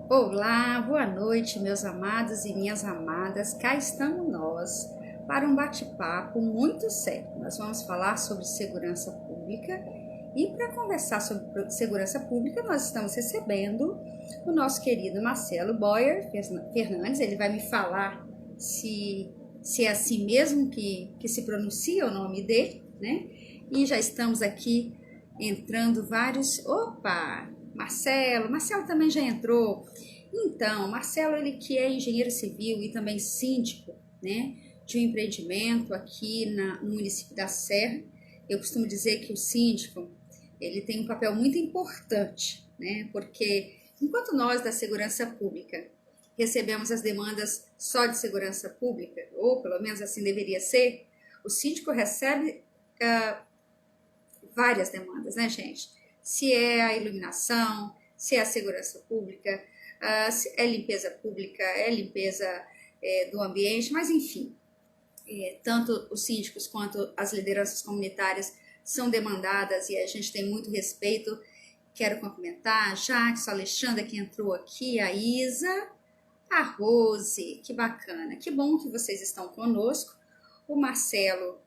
Olá, boa noite, meus amados e minhas amadas. Cá estamos nós para um bate-papo muito sério. Nós vamos falar sobre segurança pública e para conversar sobre segurança pública, nós estamos recebendo o nosso querido Marcelo Boyer Fernandes. Ele vai me falar se é assim mesmo que se pronuncia o nome dele, né? E já estamos aqui entrando vários... Opa! Marcelo também já entrou. Então, Marcelo, ele que é engenheiro civil e também síndico, né, de um empreendimento aqui no município da Serra. Eu costumo dizer que o síndico, ele tem um papel muito importante, né, porque enquanto nós da segurança pública recebemos as demandas só de segurança pública, ou pelo menos assim deveria ser, o síndico recebe várias demandas, né, gente? Se é a iluminação, se é a segurança pública, se é limpeza pública, é limpeza do ambiente, mas enfim, tanto os síndicos quanto as lideranças comunitárias são demandadas e a gente tem muito respeito. Quero cumprimentar a Jax, a Alexandra que entrou aqui, a Isa, a Rose, que bacana, que bom que vocês estão conosco. O Marcelo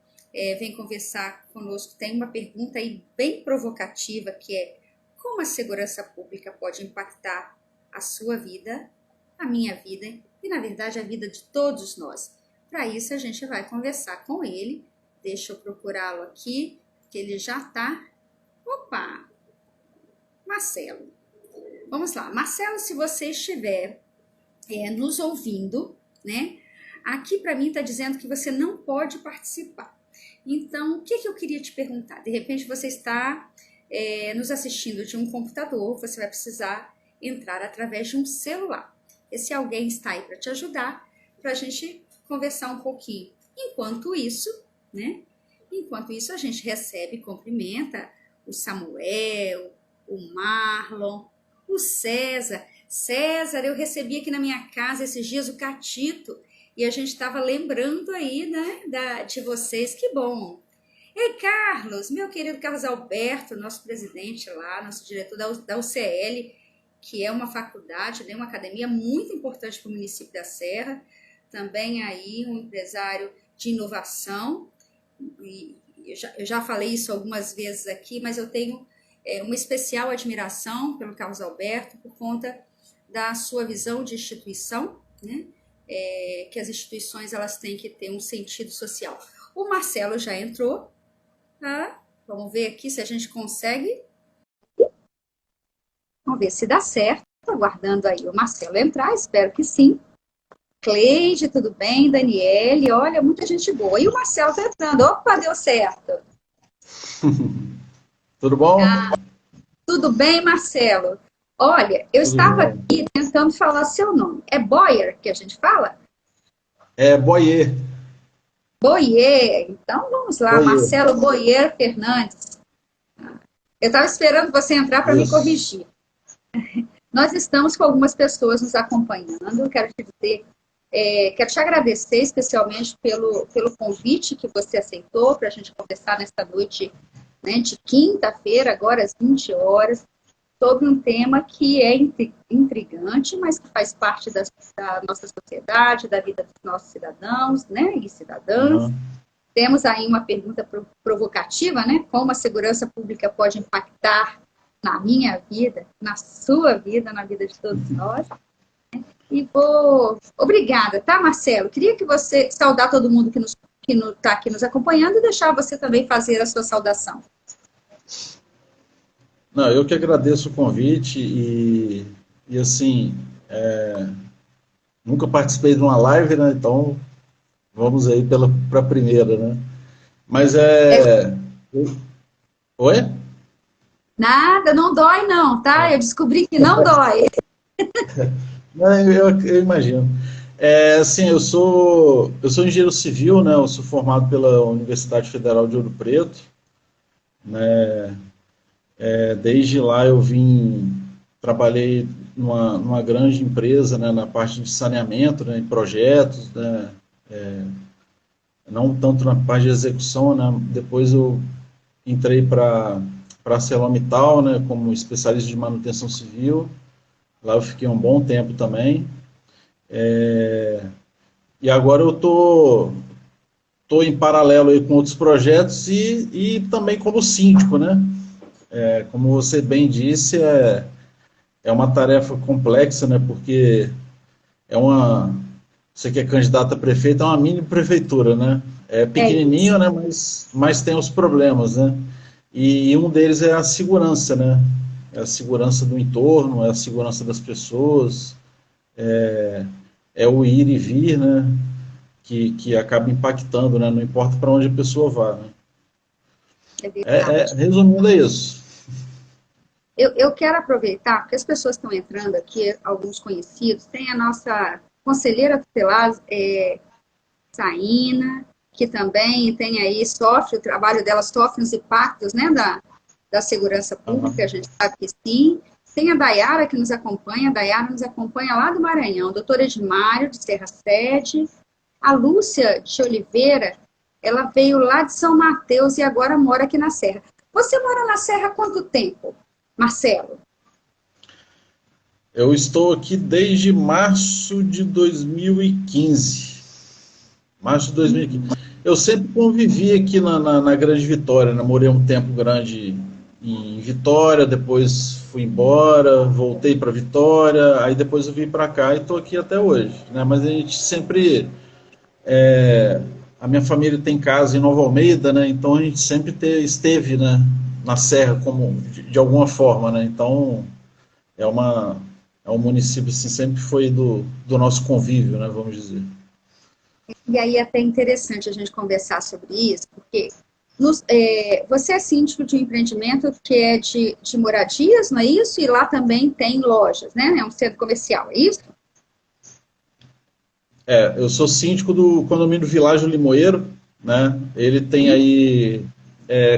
vem conversar conosco, tem uma pergunta aí bem provocativa, que é: como a segurança pública pode impactar a sua vida, a minha vida e, na verdade, a vida de todos nós? Para isso, a gente vai conversar com ele. Deixa eu procurá-lo aqui, que ele já está... Opa! Marcelo. Vamos lá. Marcelo, se você estiver nos ouvindo, né? Aqui para mim está dizendo que você não pode participar. Então, o que eu queria te perguntar? De repente você está nos assistindo de um computador, você vai precisar entrar através de um celular. E se alguém está aí para te ajudar, para a gente conversar um pouquinho. Enquanto isso, né? Enquanto isso, a gente recebe e cumprimenta o Samuel, o Marlon, o César. César, eu recebi aqui na minha casa esses dias o Catito, e a gente estava lembrando aí, né, de vocês, que bom. Ei, Carlos, meu querido Carlos Alberto, nosso presidente lá, nosso diretor da UCL, que é uma faculdade, né, uma academia muito importante para o município da Serra, também aí um empresário de inovação, e eu já falei isso algumas vezes aqui, mas eu tenho uma especial admiração pelo Carlos Alberto por conta da sua visão de instituição, né? Que as instituições elas têm que ter um sentido social. O Marcelo já entrou, tá? Vamos ver aqui se a gente consegue. Vamos ver se dá certo. Estou aguardando aí o Marcelo entrar, espero que sim. Cleide, tudo bem? Daniele, olha, muita gente boa. E o Marcelo está entrando. Opa, deu certo. Tudo bom? Tudo bem, Marcelo? Olha, eu Tudo estava jóia. aqui tentando falar seu nome. É Boyer que a gente fala? É Boiê. Boyer. Então vamos lá, Boiê. Marcelo Boyer Fernandes. Eu estava esperando você entrar para me Isso. corrigir. Nós estamos com algumas pessoas nos acompanhando. Quero te agradecer especialmente pelo convite que você aceitou para a gente conversar nesta noite, né, de quinta-feira, agora às 20 horas, sobre um tema que é intrigante, mas que faz parte da nossa sociedade, da vida dos nossos cidadãos, né, e cidadãs. Aham. Temos aí uma pergunta provocativa, né? Como a segurança pública pode impactar na minha vida, na sua vida, na vida de todos nós. E obrigada, tá, Marcelo? Queria que você saudar todo mundo que está aqui nos acompanhando e deixar você também fazer a sua saudação. Não, eu que agradeço o convite e assim, nunca participei de uma live, né? Então vamos aí para a primeira, né? Mas É Oi? nada, não dói não, tá? Eu descobri que não dói. Não, eu imagino. Assim, eu sou engenheiro civil, né? Eu sou formado pela Universidade Federal de Ouro Preto, né? Desde lá eu trabalhei numa grande empresa, né, na parte de saneamento, né, em projetos, né, não tanto na parte de execução, né, depois eu entrei para a ArcelorMittal, né, como especialista de manutenção civil, Lá eu fiquei um bom tempo também. E agora eu tô em paralelo aí com outros projetos e também como síndico, né? Como você bem disse, é uma tarefa complexa, né? Porque é uma, você que é candidato a prefeito, é uma mini prefeitura, né? É É pequenininho, isso. né? Mas tem os problemas, né? E um deles é a segurança, né? É a segurança do entorno, é a segurança das pessoas, é o ir e vir, né? Que acaba impactando, né? Não importa para onde a pessoa vá, né? É verdade. Resumindo, é isso. Eu quero aproveitar, porque as pessoas estão entrando aqui, alguns conhecidos, tem a nossa conselheira tutelar, Saína, que também tem aí, sofre, o trabalho dela sofre os impactos, né, da segurança pública, a Aham. gente sabe que sim. Tem a Dayara que nos acompanha, a Dayara nos acompanha lá do Maranhão, doutora Edmário, de Serra Sede, a Lúcia de Oliveira, ela veio lá de São Mateus e agora mora aqui na Serra. Você mora na Serra há quanto tempo, Marcelo? Eu estou aqui desde março de 2015. Março de 2015. Eu sempre convivi aqui na Grande Vitória, né? Morei um tempo grande em Vitória, depois fui embora, voltei para Vitória, aí depois eu vim para cá e estou aqui até hoje, né? Mas a gente sempre, a minha família tem casa em Nova Almeida, né? Então a gente sempre esteve, né, na Serra como de alguma forma, né? Então é uma é um município assim sempre foi do nosso convívio, né? Vamos dizer. E aí é até interessante a gente conversar sobre isso, porque você é síndico de um empreendimento que é de moradias, não é isso? E lá também tem lojas, né? É um centro comercial, é isso? Eu sou síndico do condomínio Világio Limoeiro, né? Ele tem aí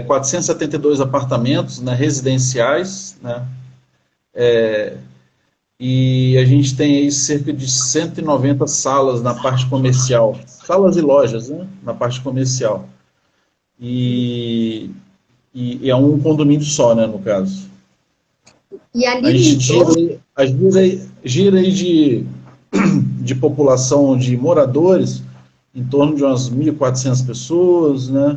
472 apartamentos, né, residenciais, né? E a gente tem aí cerca de 190 salas na parte comercial, salas e lojas, né, na parte comercial. E, e é um condomínio só, né, no caso. E ali A no gente entorno, gira aí de população de moradores em torno de umas 1.400 pessoas, né?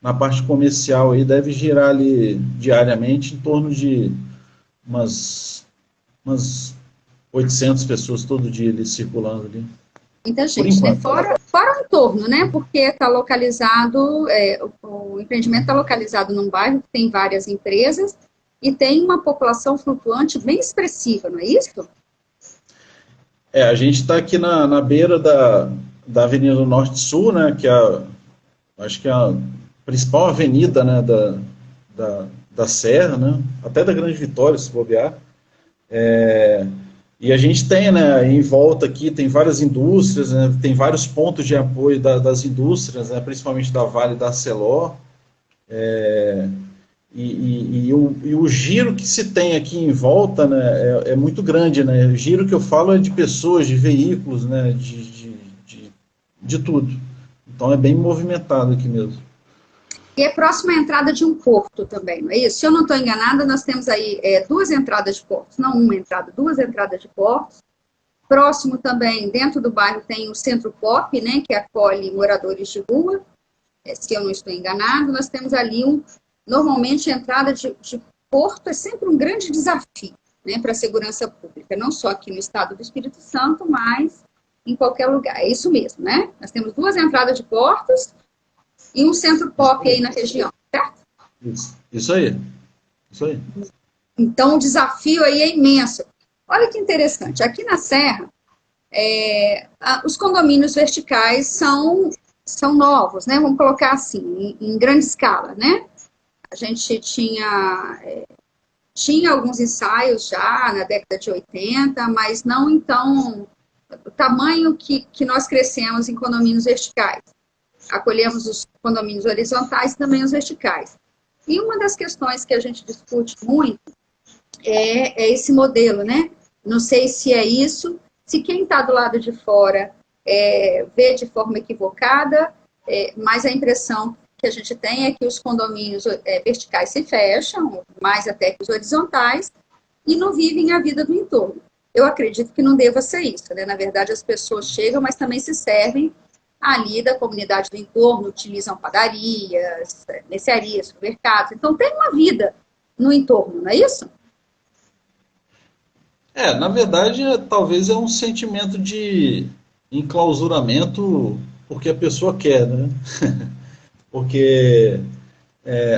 Na parte comercial aí deve girar ali diariamente em torno de umas 800 pessoas todo dia ali circulando ali, muita por gente, né? enquanto. Fora o entorno, né? Porque está localizado, o empreendimento está localizado num bairro que tem várias empresas e tem uma população flutuante bem expressiva, não é isso? A gente está aqui na beira da Avenida Norte-Sul, né? Acho que é a principal avenida, né? Da Serra, né? Até da Grande Vitória, se bobear. E a gente tem, né, em volta aqui, tem várias indústrias, né, tem vários pontos de apoio das indústrias, né, principalmente da Vale e da Arcelor, e o giro que se tem aqui em volta, né, é muito grande, né, o giro que eu falo é de pessoas, de veículos, né, de tudo. Então é bem movimentado aqui mesmo. E é próximo à entrada de um porto também, não é isso? Se eu não estou enganada, nós temos aí duas entradas de portos, não uma entrada, duas entradas de portos. Próximo também, dentro do bairro, tem o Centro Pop, né, que acolhe moradores de rua, se eu não estou enganado. Nós temos ali normalmente a entrada de porto é sempre um grande desafio, né, para a segurança pública, não só aqui no estado do Espírito Santo, mas em qualquer lugar. É isso mesmo, né? Nós temos duas entradas de portos e um centro Isso pop aí. aí na região, certo? Isso aí. Isso aí. Então, o desafio aí é imenso. Olha que interessante, aqui na Serra, os condomínios verticais são novos, né? Vamos colocar assim, em grande escala, né? A gente tinha alguns ensaios já na década de 80, mas não então o tamanho que nós crescemos em condomínios verticais. Acolhemos os condomínios horizontais e também os verticais. E uma das questões que a gente discute muito é esse modelo, né? Não sei se é isso, se quem está do lado de fora vê de forma equivocada, mas a impressão que a gente tem é que os condomínios verticais se fecham, mais até que os horizontais, e não vivem a vida do entorno. Eu acredito que não deva ser isso, né? Na verdade, as pessoas chegam, mas também se servem ali da comunidade do entorno, utilizam padarias, mercearias, supermercados. Então, tem uma vida no entorno, não é isso? Na verdade, talvez é um sentimento de enclausuramento porque a pessoa quer, né? Porque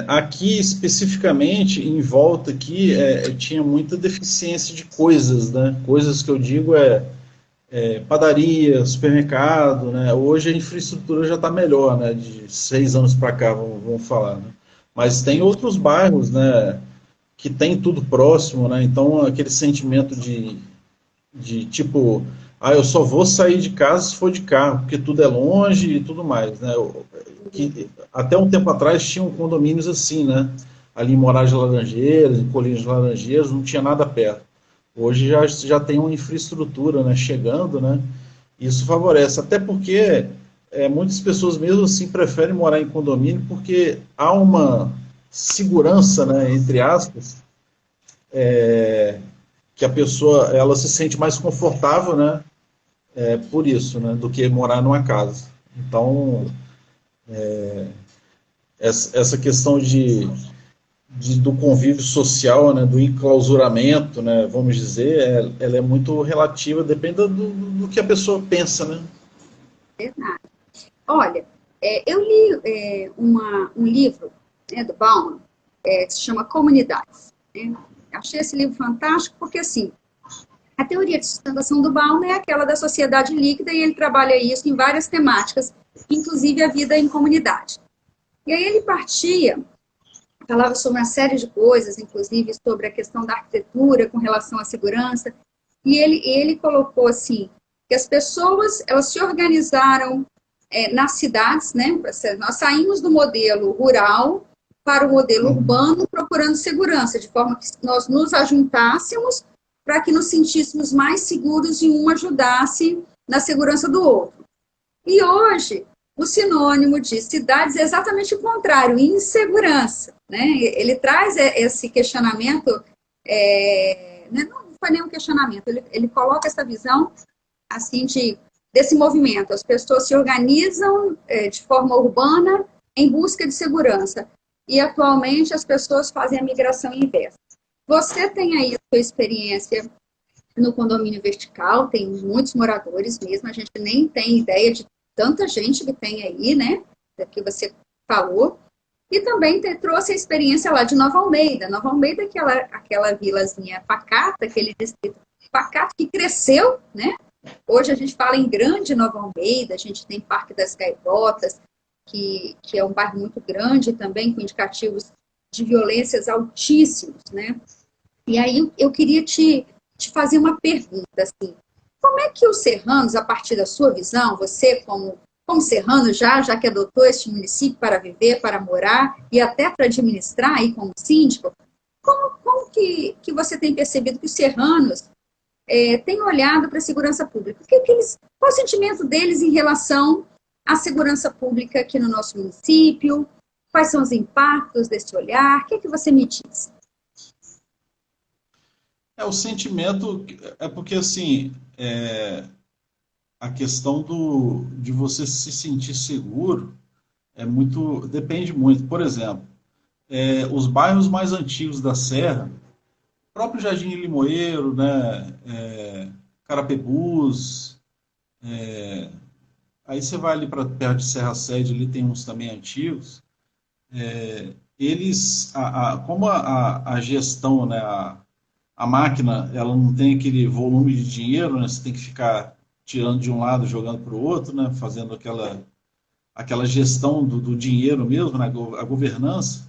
aqui especificamente, em volta aqui, tinha muita deficiência de coisas, né? Coisas que eu digo padaria, supermercado, né? Hoje a infraestrutura já está melhor, né? De 6 anos para cá, vamos falar, né? Mas tem outros bairros, né? Que tem tudo próximo, né? Então aquele sentimento de tipo, eu só vou sair de casa se for de carro, porque tudo é longe e tudo mais, né? Até um tempo atrás tinham condomínios assim, né? Ali em Moraes de Laranjeiras, em Colinas de Laranjeiras, não tinha nada perto. Hoje já tem uma infraestrutura, né, chegando, né? Isso favorece, até porque muitas pessoas mesmo assim preferem morar em condomínio porque há uma segurança, né, entre aspas, que a pessoa ela se sente mais confortável, né, por isso, né, do que morar numa casa. Então, essa questão do convívio social, né, do enclausuramento, né, vamos dizer, ela é muito relativa, depende do que a pessoa pensa, né? Verdade. Olha, eu li um livro, né, do Bauman, que se chama Comunidades. Né? Achei esse livro fantástico porque, assim, a teoria de sustentação do Bauman é aquela da sociedade líquida e ele trabalha isso em várias temáticas, inclusive a vida em comunidade. E aí ele falava sobre uma série de coisas, inclusive sobre a questão da arquitetura com relação à segurança, e ele colocou assim, que as pessoas, elas se organizaram nas cidades, né? Nós saímos do modelo rural para o modelo urbano procurando segurança, de forma que nós nos ajuntássemos para que nos sentíssemos mais seguros e um ajudasse na segurança do outro. E hoje, o sinônimo de cidades é exatamente o contrário, insegurança. Né? Ele traz esse questionamento, não foi nenhum questionamento, ele coloca essa visão assim desse movimento. As pessoas se organizam de forma urbana em busca de segurança. E atualmente as pessoas fazem a migração inversa. Você tem aí a sua experiência no condomínio vertical, tem muitos moradores mesmo, a gente nem tem ideia de tanta gente que tem aí, né? Que você falou. E também trouxe a experiência lá de Nova Almeida. Nova Almeida é aquela vilazinha pacata, aquele distrito pacato que cresceu, né? Hoje a gente fala em grande Nova Almeida, a gente tem Parque das Gaivotas, que é um bairro muito grande também, com indicativos de violências altíssimos, né? E aí eu queria te fazer uma pergunta, assim, como é que os serranos, a partir da sua visão, você como serrano já que adotou este município para viver, para morar e até para administrar aí como síndico, como que você tem percebido que os serranos têm olhado para a segurança pública? Qual o sentimento deles em relação à segurança pública aqui no nosso município? Quais são os impactos desse olhar? O que você me diz? O sentimento porque assim a questão de você se sentir seguro depende muito. Por exemplo, os bairros mais antigos da Serra, próprio Jardim Limoeiro, né, Carapebus, aí você vai ali para perto de Serra Sede, ali tem uns também antigos, eles, como a gestão, né, a máquina, ela não tem aquele volume de dinheiro, né, você tem que ficar tirando de um lado, jogando para o outro, né, fazendo aquela gestão do dinheiro mesmo, né, a governança.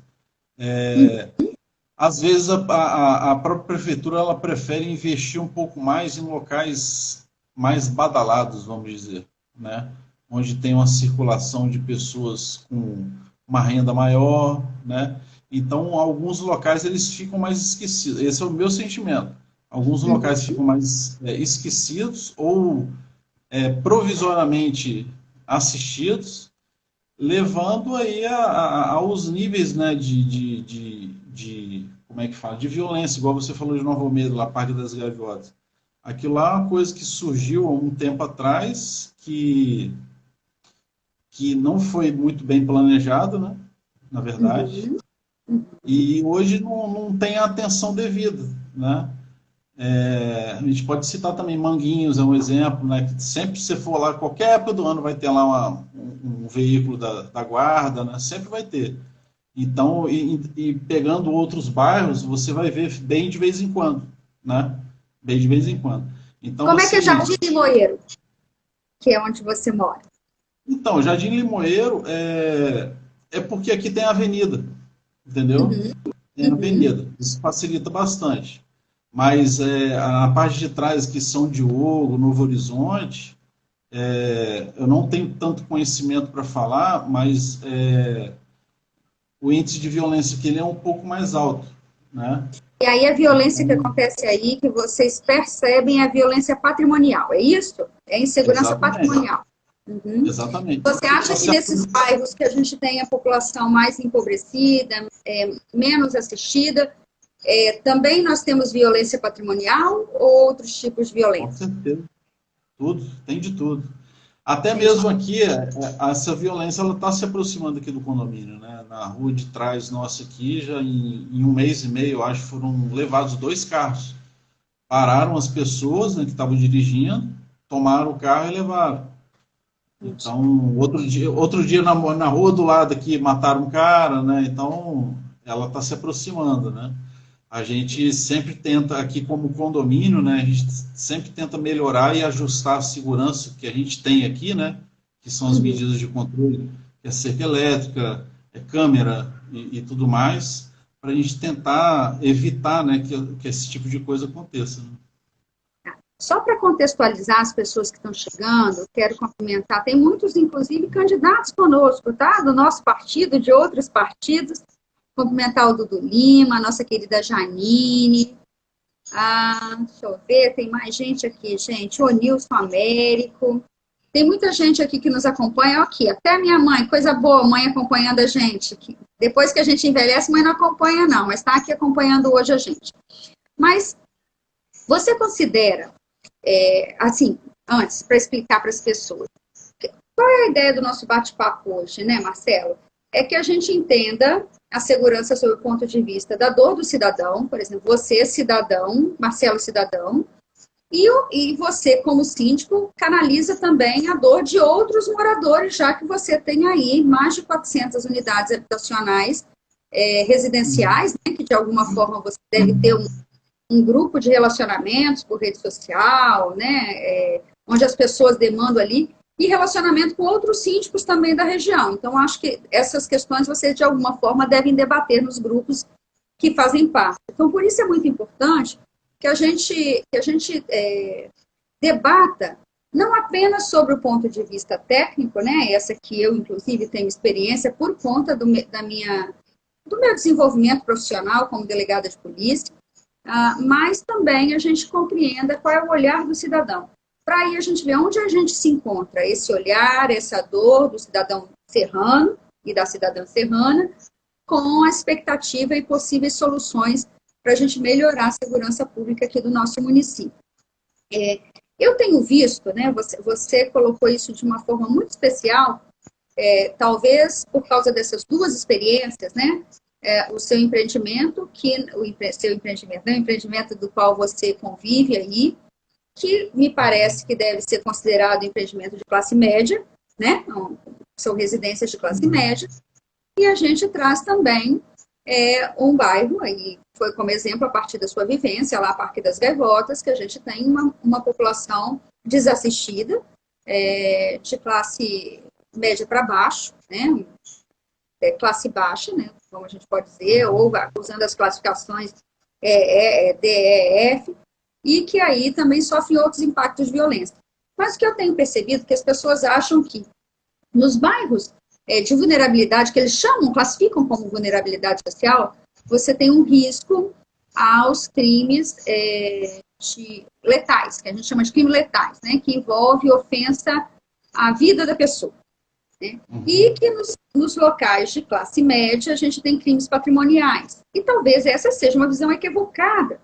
Às vezes a própria prefeitura ela prefere investir um pouco mais em locais mais badalados, vamos dizer, né, onde tem uma circulação de pessoas com uma renda maior, né? Então, alguns locais eles ficam mais esquecidos. Esse é o meu sentimento. Alguns locais ficam mais esquecidos ou provisoriamente assistidos, levando aí aos níveis, né, como é que fala, de violência, igual você falou de Nova Almeida, lá Parque das Gaivotas. Aquilo lá é uma coisa que surgiu há um tempo atrás, que não foi muito bem planejado, né? Na verdade. E hoje não tem a atenção devida, né? A gente pode citar também Manguinhos, é um exemplo, né? Que sempre que você for lá, qualquer época do ano vai ter lá um veículo da guarda, né? Sempre vai ter. Então, e pegando outros bairros, você vai ver bem de vez em quando, né? Bem de vez em quando. Então, Como é que é assim, Jardim Limoeiro, que é onde você mora? então, Jardim Limoeiro é porque aqui tem a avenida, entendeu? Tem a avenida, isso facilita bastante. Mas a parte de trás, que São Diogo, Novo Horizonte, eu não tenho tanto conhecimento para falar, mas o índice de violência aqui ele é um pouco mais alto, né? E aí a violência que acontece aí, que vocês percebem, é a violência patrimonial, é isso? É a insegurança Exatamente, patrimonial. exatamente. Você acha que Assim, nesses bairros que a gente tem a população mais empobrecida, menos assistida, também nós temos violência patrimonial ou outros tipos de com violência? certeza, tudo, tem de tudo. Até Entendi. mesmo aqui, essa violência ela está se aproximando aqui do condomínio, né? Na rua de trás nossa aqui, já em um mês e meio, eu acho, foram levados 2 carros. Pararam as pessoas, né, que estavam dirigindo, tomaram o carro e levaram. Então, outro dia na rua do lado aqui mataram um cara, né? Então, ela está se aproximando, né? A gente sempre tenta, aqui como condomínio, né? A gente sempre tenta melhorar e ajustar a segurança que a gente tem aqui, né? Que são as medidas de controle, que é cerca elétrica, é câmera e tudo mais, para a gente tentar evitar, né, que esse tipo de coisa aconteça, né? Só para contextualizar as pessoas que estão chegando, quero cumprimentar, tem muitos, inclusive, candidatos conosco, tá? Do nosso partido, de outros partidos. Cumprimentar o Dudu Lima, a nossa querida Janine. Deixa eu ver, tem mais gente aqui, gente. O Nilson Américo. Tem muita gente aqui que nos acompanha. Aqui, até minha mãe, coisa boa, mãe acompanhando a gente. Depois que a gente envelhece, mãe não acompanha, não, mas está aqui acompanhando hoje a gente. Mas você considera, assim, antes, para explicar para as pessoas, qual é a ideia do nosso bate-papo hoje, né, Marcelo? É que a gente entenda a segurança sob o ponto de vista da dor do cidadão, por exemplo, você, cidadão, Marcelo, cidadão, e você, como síndico, canaliza também a dor de outros moradores, já que você tem aí mais de 400 unidades habitacionais residenciais, né, que de alguma forma você deve ter um grupo de relacionamentos por rede social, né, onde as pessoas demandam ali, e relacionamento com outros síndicos também da região. Então, acho que essas questões vocês, de alguma forma, devem debater nos grupos que fazem parte. Então, por isso é muito importante que a gente debata não apenas sobre o ponto de vista técnico, né, essa que eu, inclusive, tenho experiência por conta do meu desenvolvimento profissional como delegada de polícia, mas também a gente compreenda qual é o olhar do cidadão. Para aí a gente ver onde a gente se encontra, esse olhar, essa dor do cidadão serrano e da cidadã serrana, com a expectativa e possíveis soluções para a gente melhorar a segurança pública aqui do nosso município. Eu tenho visto, né, você colocou isso de uma forma muito especial, talvez por causa dessas duas experiências, né, o seu empreendimento, o empreendimento do qual você convive aí, que me parece que deve ser considerado empreendimento de classe média, né? São residências de classe média, e a gente traz também um bairro, aí foi como exemplo a partir da sua vivência, lá Parque das Gaivotas, que a gente tem uma população desassistida, de classe média para baixo, né? Classe baixa, né? Como a gente pode dizer, ou usando as classificações D, E, F, e que aí também sofrem outros impactos de violência. Mas o que eu tenho percebido é que as pessoas acham que nos bairros de vulnerabilidade, que eles classificam como vulnerabilidade social, você tem um risco aos crimes letais, que a gente chama de crimes letais, né, que envolve ofensa à vida da pessoa. Né? E que nos locais de classe média a gente tem crimes patrimoniais. E talvez essa seja uma visão equivocada,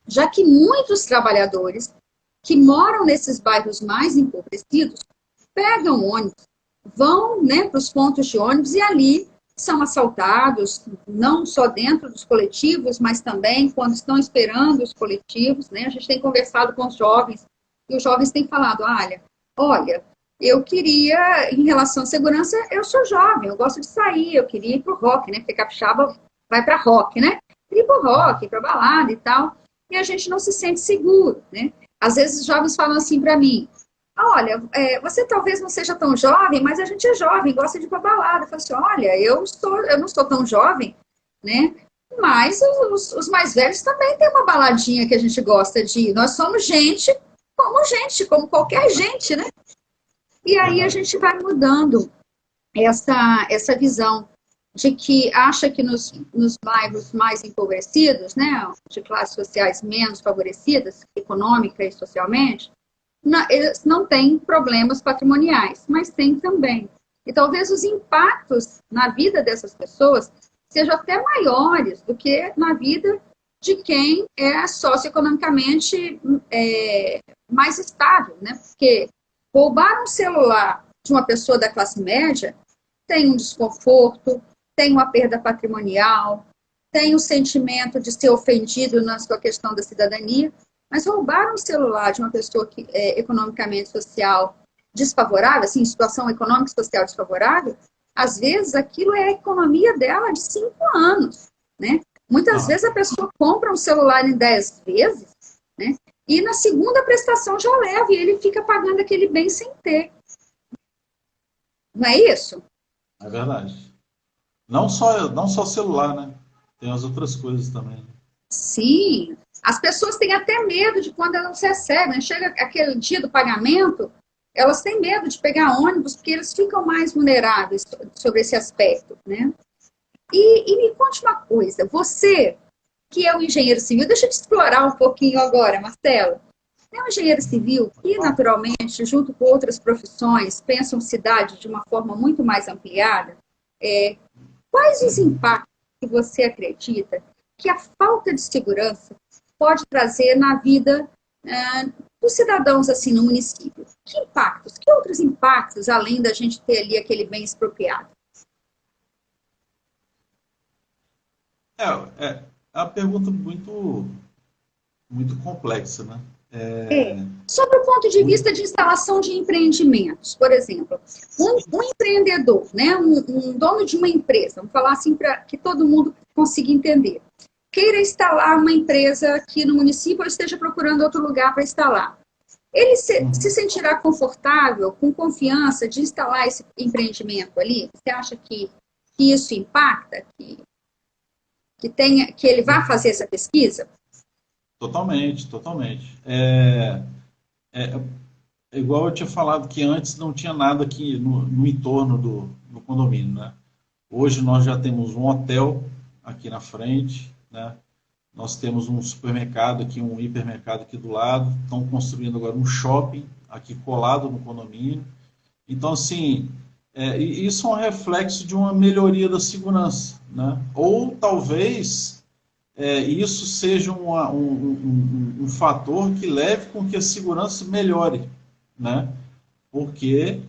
já que muitos trabalhadores que moram nesses bairros mais empobrecidos pegam ônibus, vão, né, para os pontos de ônibus e ali são assaltados, não só dentro dos coletivos, mas também quando estão esperando os coletivos, né? A gente tem conversado com os jovens e os jovens têm falado, olha, eu queria, em relação à segurança, eu sou jovem, eu gosto de sair, eu queria ir pro rock, né? Porque capixaba vai para rock, né? Ir pro rock, ir pra balada e tal, e a gente não se sente seguro, né? Às vezes os jovens falam assim para mim, olha, você talvez não seja tão jovem, mas a gente é jovem, gosta de ir pra balada. Eu falo assim, olha, eu não sou tão jovem, né? Mas os mais velhos também têm uma baladinha que a gente gosta de ir. Nós somos gente, como qualquer gente, né? E aí a gente vai mudando essa visão de que acha que nos bairros mais empobrecidos, né, de classes sociais menos favorecidas, econômica e socialmente, eles não têm problemas patrimoniais, mas têm também. E talvez os impactos na vida dessas pessoas sejam até maiores do que na vida de quem é socioeconomicamente mais estável, né? Porque roubar um celular de uma pessoa da classe média tem um desconforto, tem uma perda patrimonial, tem o sentimento de ser ofendido na sua questão da cidadania, mas roubar um celular de uma pessoa que é economicamente social desfavorável, assim, situação econômica e social desfavorável, às vezes aquilo é a economia dela de 5 anos, né? Muitas vezes a pessoa compra um celular em 10 vezes, né? E na segunda prestação já leva, e ele fica pagando aquele bem sem ter. Não é isso? É verdade. Não só celular, né? Tem as outras coisas também. Sim. As pessoas têm até medo de quando elas recebem. Né? Chega aquele dia do pagamento, elas têm medo de pegar ônibus, porque eles ficam mais vulneráveis sobre esse aspecto, né? E me conte uma coisa, você que é um engenheiro civil, deixa eu te explorar um pouquinho agora, Marcelo. É um engenheiro civil que, naturalmente, junto com outras profissões, pensam cidade de uma forma muito mais ampliada. Quais os impactos que você acredita que a falta de segurança pode trazer na vida dos cidadãos assim no município? Que impactos? Que outros impactos, além da gente ter ali aquele bem expropriado? É uma pergunta muito, muito complexa, né? Sobre o ponto de vista de instalação de empreendimentos, por exemplo, um empreendedor, né, um dono de uma empresa, vamos falar assim para que todo mundo consiga entender, queira instalar uma empresa aqui no município ou esteja procurando outro lugar para instalar. Ele se sentirá confortável, com confiança de instalar esse empreendimento ali? Você acha que isso impacta? Que ele vá fazer essa pesquisa? Totalmente, totalmente. Igual eu tinha falado que antes não tinha nada aqui no entorno do condomínio, né? Hoje nós já temos um hotel aqui na frente, né? Nós temos um supermercado aqui, um hipermercado aqui do lado. Estão construindo agora um shopping aqui colado no condomínio. Então, assim, isso é um reflexo de uma melhoria da segurança, né? Ou talvez isso seja um fator que leve com que a segurança melhore, né? Porque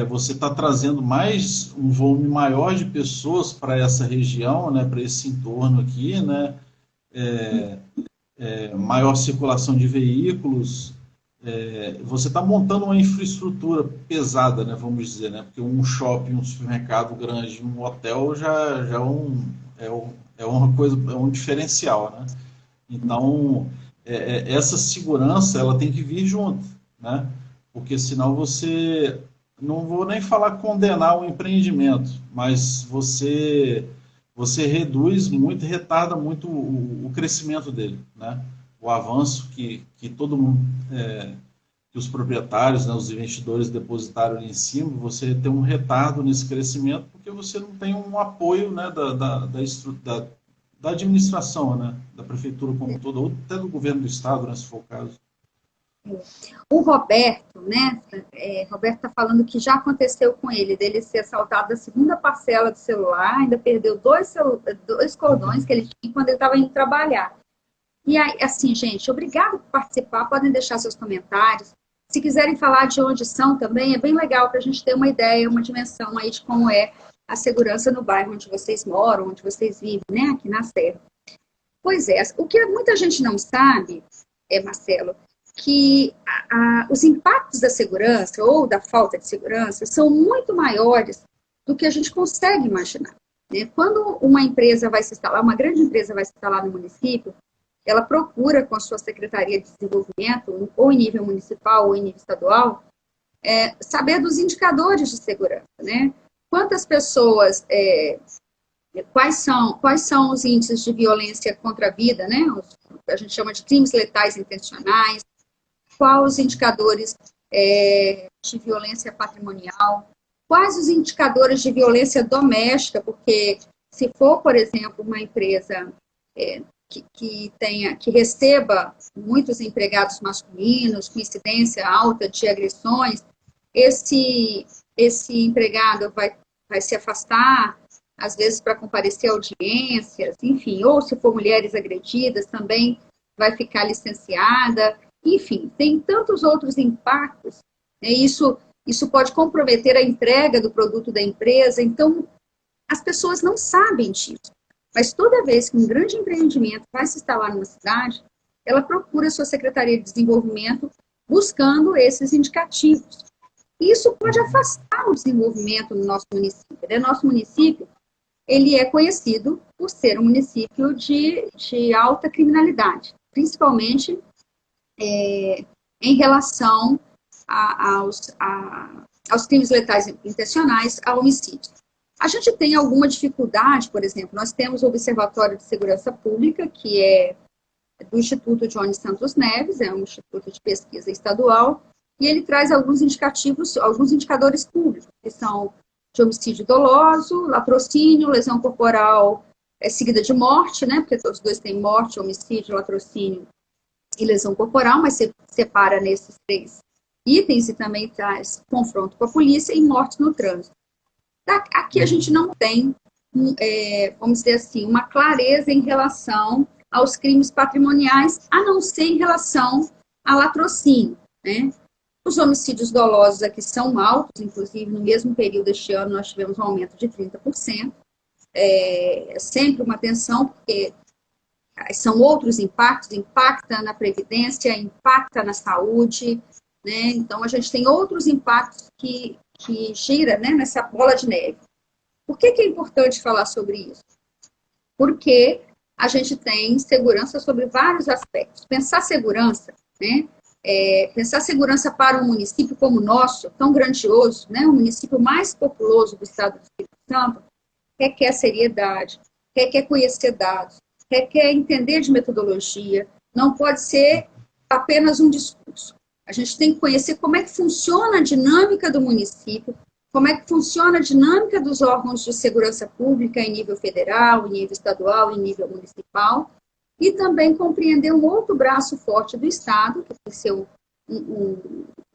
você está trazendo um volume maior de pessoas para essa região, né? Para esse entorno aqui, né? Maior circulação de veículos, você está montando uma infraestrutura pesada, né, vamos dizer, né, porque um shopping, um supermercado grande, um hotel já é uma coisa, é um diferencial, né? Então, essa segurança ela tem que vir junto, né? Porque senão você, não vou nem falar condenar o empreendimento, mas você reduz muito, retarda muito o crescimento dele, né? O avanço que todo mundo, que os proprietários, né, os investidores depositaram ali em cima, você tem um retardo nesse crescimento porque você não tem um apoio, né, da administração, né, da prefeitura como um todo, ou até do governo do estado, né, se for o caso. O Roberto, né? Roberto está falando que já aconteceu com ele, dele ser assaltado da segunda parcela do celular, ainda perdeu dois cordões que ele tinha quando ele estava indo trabalhar. E aí, assim, gente, obrigado por participar, podem deixar seus comentários. Se quiserem falar de onde são também, é bem legal para a gente ter uma ideia, uma dimensão aí de como é a segurança no bairro onde vocês moram, onde vocês vivem, né, aqui na Serra. Pois é, o que muita gente não sabe, Marcelo, que os impactos da segurança ou da falta de segurança são muito maiores do que a gente consegue imaginar. Né? Quando uma empresa vai se instalar, uma grande empresa vai se instalar no município, ela procura com a sua Secretaria de Desenvolvimento, ou em nível municipal ou em nível estadual, saber dos indicadores de segurança, né? Quantas pessoas, quais são os índices de violência contra a vida, né? A gente chama de crimes letais intencionais, quais os indicadores de violência patrimonial, quais os indicadores de violência doméstica, porque se for, por exemplo, uma empresa que receba muitos empregados masculinos, com incidência alta de agressões, esse empregado vai se afastar, às vezes para comparecer a audiências, enfim, ou se for mulheres agredidas, também vai ficar licenciada, enfim, tem tantos outros impactos, né? Isso pode comprometer a entrega do produto da empresa, então as pessoas não sabem disso. Mas toda vez que um grande empreendimento vai se instalar numa cidade, ela procura a sua Secretaria de Desenvolvimento buscando esses indicativos. E isso pode afastar o desenvolvimento no nosso município. Né? Nosso município, ele é conhecido por ser um município de alta criminalidade, principalmente em relação aos crimes letais intencionais, a homicídios. A gente tem alguma dificuldade, por exemplo, nós temos o Observatório de Segurança Pública, que é do Instituto Johnny Santos Neves, é um instituto de pesquisa estadual, e ele traz alguns indicativos, alguns indicadores públicos, que são de homicídio doloso, latrocínio, lesão corporal seguida de morte, né, porque todos dois têm morte, homicídio, latrocínio e lesão corporal, mas você separa nesses 3 itens e também traz confronto com a polícia e morte no trânsito. Aqui a gente não tem, vamos dizer assim, uma clareza em relação aos crimes patrimoniais, a não ser em relação a latrocínio, né? Os homicídios dolosos aqui são altos, inclusive no mesmo período deste ano nós tivemos um aumento de 30%. É sempre uma atenção, porque são outros impactos, impacta na previdência, impacta na saúde, né? Então a gente tem outros impactos que gira, né, nessa bola de neve. Por que é importante falar sobre isso? Porque a gente tem segurança sobre vários aspectos. Pensar segurança, né, pensar segurança para um município como o nosso, tão grandioso, né, o município mais populoso do estado do Espírito Santo, requer seriedade, requer conhecer dados, requer entender de metodologia, não pode ser apenas um discurso. A gente tem que conhecer como é que funciona a dinâmica do município, como é que funciona a dinâmica dos órgãos de segurança pública em nível federal, em nível estadual, em nível municipal, e também compreender um outro braço forte do Estado, que tem que ser um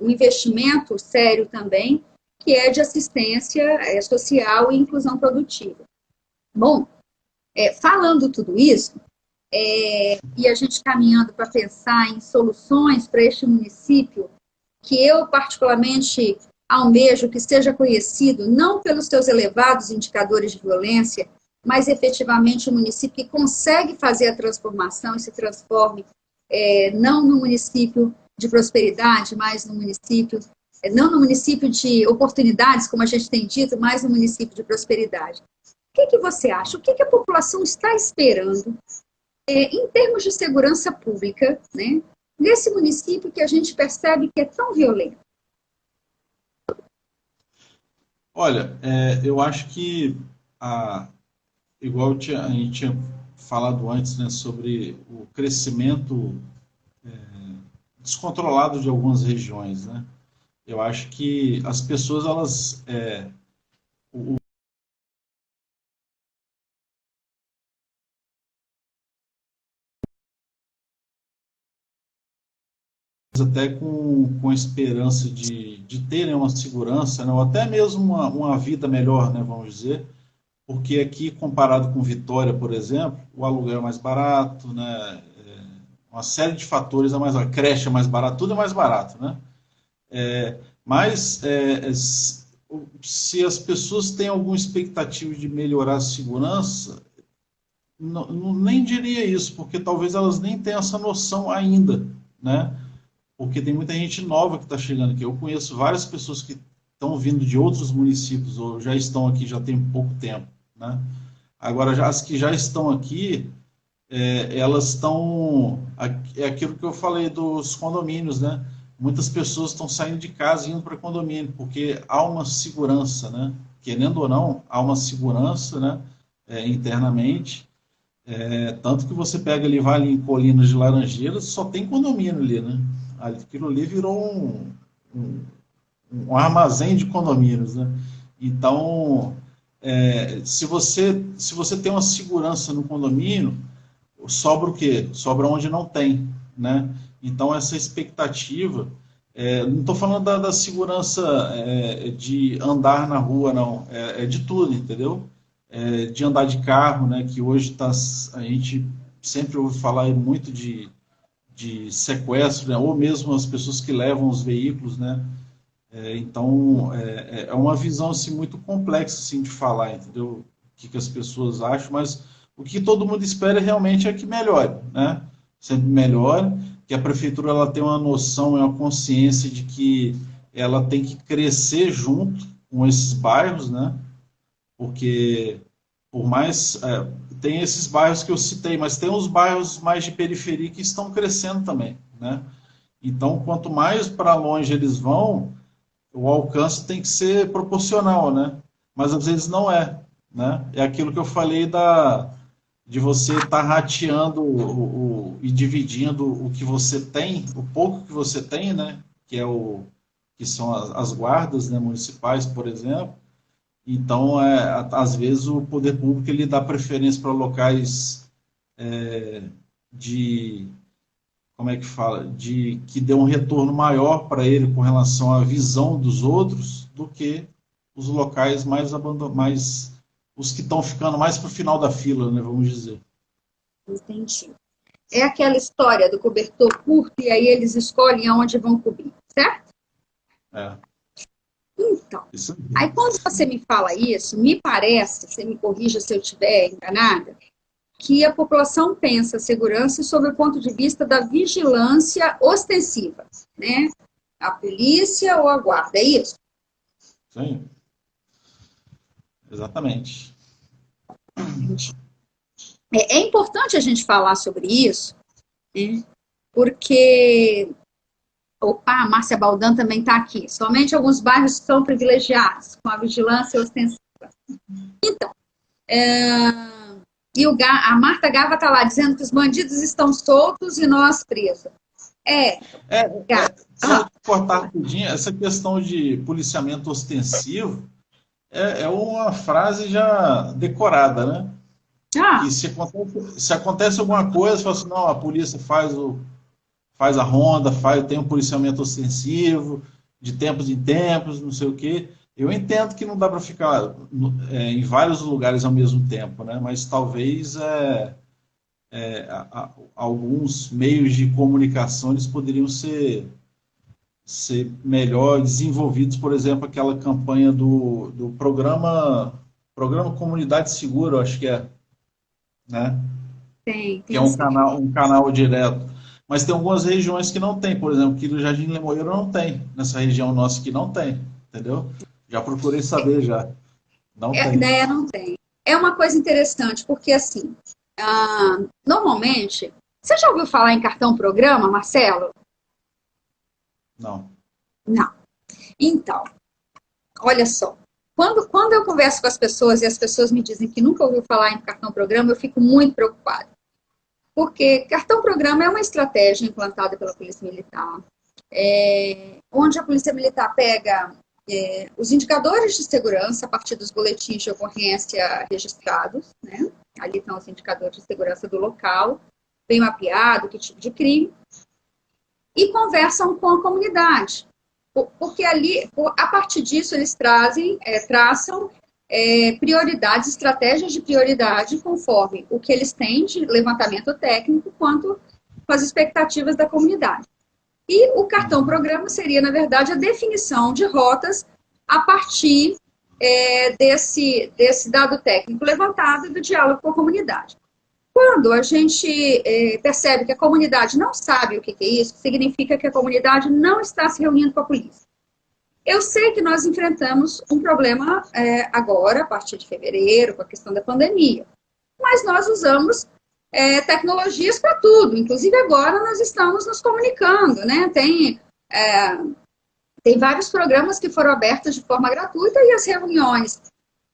investimento sério também, que é de assistência social e inclusão produtiva. Bom, falando tudo isso, e a gente caminhando para pensar em soluções para este município, que eu particularmente almejo que seja conhecido não pelos seus elevados indicadores de violência, mas efetivamente um município que consegue fazer a transformação e se transforme não no município de prosperidade, mas no município, não no município de oportunidades, como a gente tem dito, mas no município de prosperidade. O que você acha? O que a população está esperando em termos de segurança pública, né, nesse município que a gente percebe que é tão violento? Olha, eu acho que, igual a gente tinha falado antes, né, sobre o crescimento descontrolado de algumas regiões, né? Eu acho que as pessoas, elas... até com esperança de terem uma segurança, né, ou até mesmo uma vida melhor, né, vamos dizer, porque aqui, comparado com Vitória, por exemplo, o aluguel é mais barato, né, uma série de fatores é mais barato, creche é mais barato, tudo é mais barato, né? Mas se as pessoas têm alguma expectativa de melhorar a segurança, nem diria isso, porque talvez elas nem tenham essa noção ainda, né? Porque tem muita gente nova que está chegando aqui. Eu conheço várias pessoas que estão vindo de outros municípios ou já estão aqui já tem pouco tempo, né? Agora, as que já estão aqui, elas estão... É aquilo que eu falei dos condomínios, né? Muitas pessoas estão saindo de casa e indo para condomínio, porque há uma segurança, né? Querendo ou não, há uma segurança, né? Internamente. Tanto que você pega ali, vai ali em Colinas de Laranjeiras, só tem condomínio ali, né? Aquilo ali virou um armazém de condomínios, né? Então, se você tem uma segurança no condomínio, sobra o quê? Sobra onde não tem, né? Então, essa expectativa, não estou falando da segurança de andar na rua, não, é de tudo, entendeu? De andar de carro, né? Que hoje a gente sempre ouve falar muito de sequestro, né? Ou mesmo as pessoas que levam os veículos, né? Então, é uma visão assim, muito complexa assim, de falar, entendeu? O que as pessoas acham, mas o que todo mundo espera realmente é que melhore, né? Sempre melhore, que a prefeitura ela tenha uma noção e uma consciência de que ela tem que crescer junto com esses bairros, né? Porque, por mais... tem esses bairros que eu citei, mas tem os bairros mais de periferia que estão crescendo também, né? Então, quanto mais para longe eles vão, o alcance tem que ser proporcional, né? Mas às vezes não é, né? É aquilo que eu falei de você estar rateando e dividindo o que você tem, o pouco que você tem, né? Que são as guardas, né, municipais, por exemplo. Então, às vezes o poder público ele dá preferência para locais de como é que fala, de que dê um retorno maior para ele com relação à visão dos outros do que os locais mais abandonados, os que estão ficando mais para o final da fila, né, vamos dizer. Entendi. É aquela história do cobertor curto e aí eles escolhem aonde vão cobrir, certo? Então, aí quando você me fala isso, me parece, você me corrija se eu estiver enganada, que a população pensa a segurança sob o ponto de vista da vigilância ostensiva, né? A polícia ou a guarda, é isso? Sim, exatamente. É importante a gente falar sobre isso, né? Porque... Opa, a Márcia Baldan também está aqui. Somente alguns bairros são privilegiados com a vigilância ostensiva. Então, e a Marta Gava está lá dizendo que os bandidos estão soltos e nós presos. Só cortar rapidinho, essa questão de policiamento ostensivo é uma frase já decorada, né? Que se acontece alguma coisa, fala assim, não, a polícia faz a ronda, tem um policiamento ostensivo, de tempos em tempos, não sei o quê. Eu entendo que não dá para ficar em vários lugares ao mesmo tempo, né? Mas talvez alguns meios de comunicação eles poderiam ser melhor desenvolvidos, por exemplo, aquela campanha do programa Comunidade Segura, eu acho que né? Tem Que é um canal direto. Mas tem algumas regiões que não tem, por exemplo, aqui no Jardim Lemoeiro não tem, nessa região nossa que não tem, entendeu? Já procurei saber já. Não tem. Não tem. É uma coisa interessante, porque assim, normalmente, você já ouviu falar em cartão programa, Marcelo? Não. Não. Então, olha só. Quando eu converso com as pessoas e as pessoas me dizem que nunca ouviu falar em cartão programa, eu fico muito preocupada. Porque cartão-programa é uma estratégia implantada pela Polícia Militar, onde a Polícia Militar pega os indicadores de segurança a partir dos boletins de ocorrência registrados, né? Ali estão os indicadores de segurança do local, bem mapeado, que tipo de crime, e conversam com a comunidade. Porque ali, a partir disso, eles traçam prioridades, estratégias de prioridade, conforme o que eles têm de levantamento técnico, quanto com as expectativas da comunidade. E o cartão-programa seria, na verdade, a definição de rotas a partir desse dado técnico levantado e do diálogo com a comunidade. Quando a gente percebe que a comunidade não sabe o que é isso, significa que a comunidade não está se reunindo com a polícia. Eu sei que nós enfrentamos um problema agora, a partir de fevereiro, com a questão da pandemia, mas nós usamos tecnologias para tudo, inclusive agora nós estamos nos comunicando, né? Tem vários programas que foram abertos de forma gratuita e as reuniões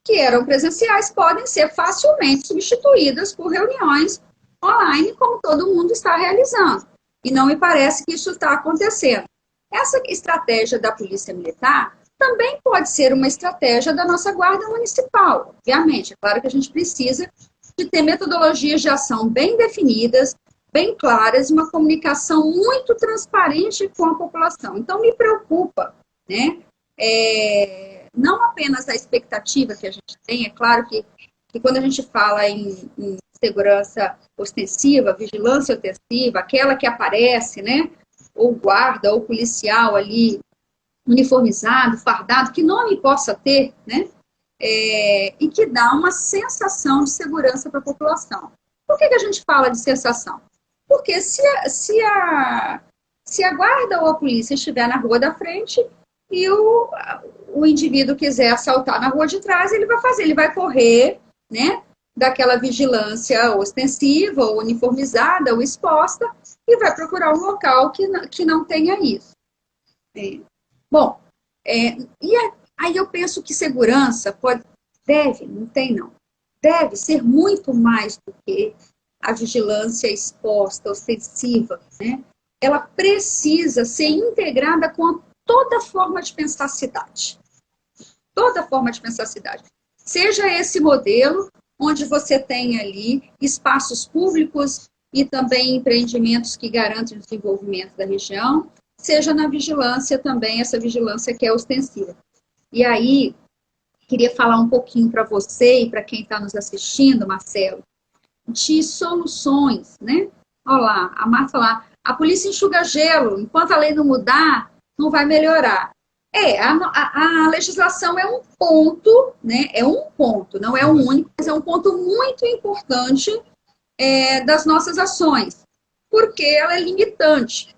que eram presenciais podem ser facilmente substituídas por reuniões online, como todo mundo está realizando. E não me parece que isso está acontecendo. Essa estratégia da Polícia Militar também pode ser uma estratégia da nossa Guarda Municipal. Obviamente, é claro que a gente precisa de ter metodologias de ação bem definidas, bem claras, uma comunicação muito transparente com a população. Então, me preocupa, né? Não apenas a expectativa que a gente tem, é claro que quando a gente fala em segurança ostensiva, vigilância ostensiva, aquela que aparece, né, ou guarda, ou policial ali, uniformizado, fardado, que nome possa ter, né, e que dá uma sensação de segurança para a população. Por que a gente fala de sensação? Porque se a guarda ou a polícia estiver na rua da frente e o indivíduo quiser assaltar na rua de trás, ele vai correr, né, daquela vigilância ostensiva, ou uniformizada, ou exposta, e vai procurar um local que não tenha isso. Bom, e aí eu penso que segurança deve ser muito mais do que a vigilância exposta, ostensiva, né? Ela precisa ser integrada com toda forma de pensar a cidade. Toda forma de pensar a cidade. Seja esse modelo onde você tem ali espaços públicos e também empreendimentos que garantem o desenvolvimento da região, seja na vigilância também, essa vigilância que é ostensiva. E aí, queria falar um pouquinho para você e para quem está nos assistindo, Marcelo, de soluções, né? Olha lá, a Marta lá, a polícia enxuga gelo, enquanto a lei não mudar, não vai melhorar. A legislação é um ponto, né? É um ponto, não é o único, mas é um ponto muito importante das nossas ações, porque ela é limitante.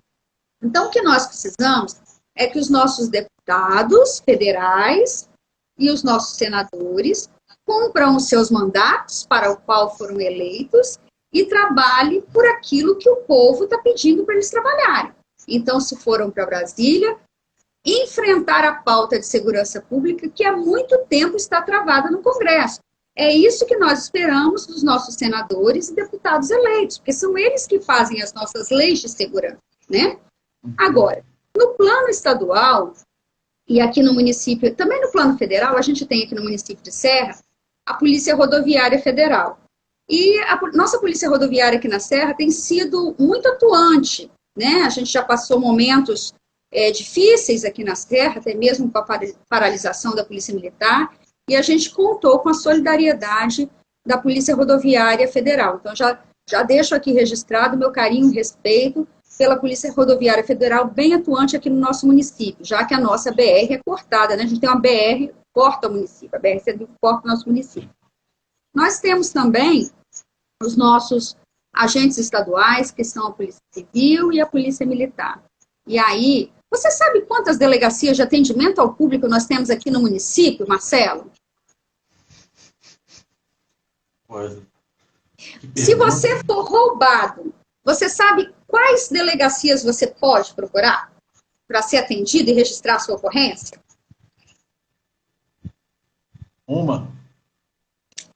Então, o que nós precisamos é que os nossos deputados federais e os nossos senadores cumpram os seus mandatos para o qual foram eleitos e trabalhem por aquilo que o povo está pedindo para eles trabalharem. Então, se foram para Brasília, enfrentar a pauta de segurança pública que há muito tempo está travada no Congresso. É isso que nós esperamos dos nossos senadores e deputados eleitos, porque são eles que fazem as nossas leis de segurança, né? Agora, no plano estadual, e aqui no município, também no plano federal, a gente tem aqui no município de Serra, a Polícia Rodoviária Federal. E a nossa Polícia Rodoviária aqui na Serra tem sido muito atuante, né? A gente já passou momentos difíceis aqui na Serra, até mesmo com a paralisação da Polícia Militar, e a gente contou com a solidariedade da Polícia Rodoviária Federal. Então, já deixo aqui registrado o meu carinho e respeito pela Polícia Rodoviária Federal, bem atuante aqui no nosso município, já que a nossa BR é cortada, né? A gente tem uma BR que corta o município, a BR-101 corta o nosso município. Nós temos também os nossos agentes estaduais, que são a Polícia Civil e a Polícia Militar. E aí, você sabe quantas delegacias de atendimento ao público nós temos aqui no município, Marcelo? Se você for roubado, você sabe quais delegacias você pode procurar para ser atendido e registrar a sua ocorrência? Uma.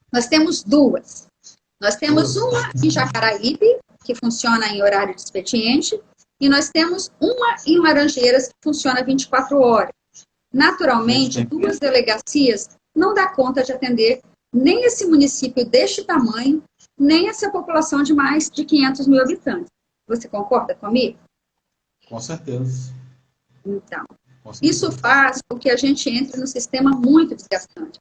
Nós temos duas. Nós temos uma em Jacaraípe, que funciona em horário de expediente, e nós temos uma em Laranjeiras, que funciona 24 horas. Naturalmente, duas delegacias não dá conta de atender nem esse município deste tamanho, nem essa população de mais de 500 mil habitantes. Você concorda comigo? Com certeza. Então, isso faz com que a gente entre num sistema muito desgastante.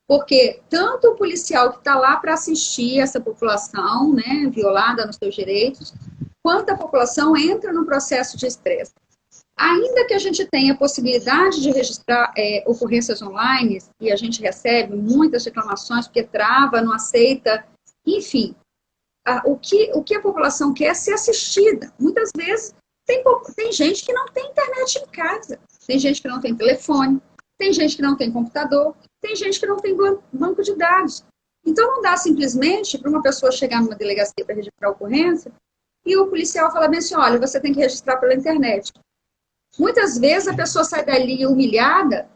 Porque tanto o policial que está lá para assistir essa população, né, violada nos seus direitos, quanta população entra no processo de estresse. Ainda que a gente tenha a possibilidade de registrar ocorrências online, e a gente recebe muitas reclamações porque trava, não aceita, enfim, o que a população quer é ser assistida. Muitas vezes tem gente que não tem internet em casa, tem gente que não tem telefone, tem gente que não tem computador, tem gente que não tem banco de dados. Então não dá simplesmente para uma pessoa chegar numa delegacia para registrar a ocorrência e o policial fala bem assim, olha, você tem que registrar pela internet. Muitas vezes a pessoa sai dali humilhada,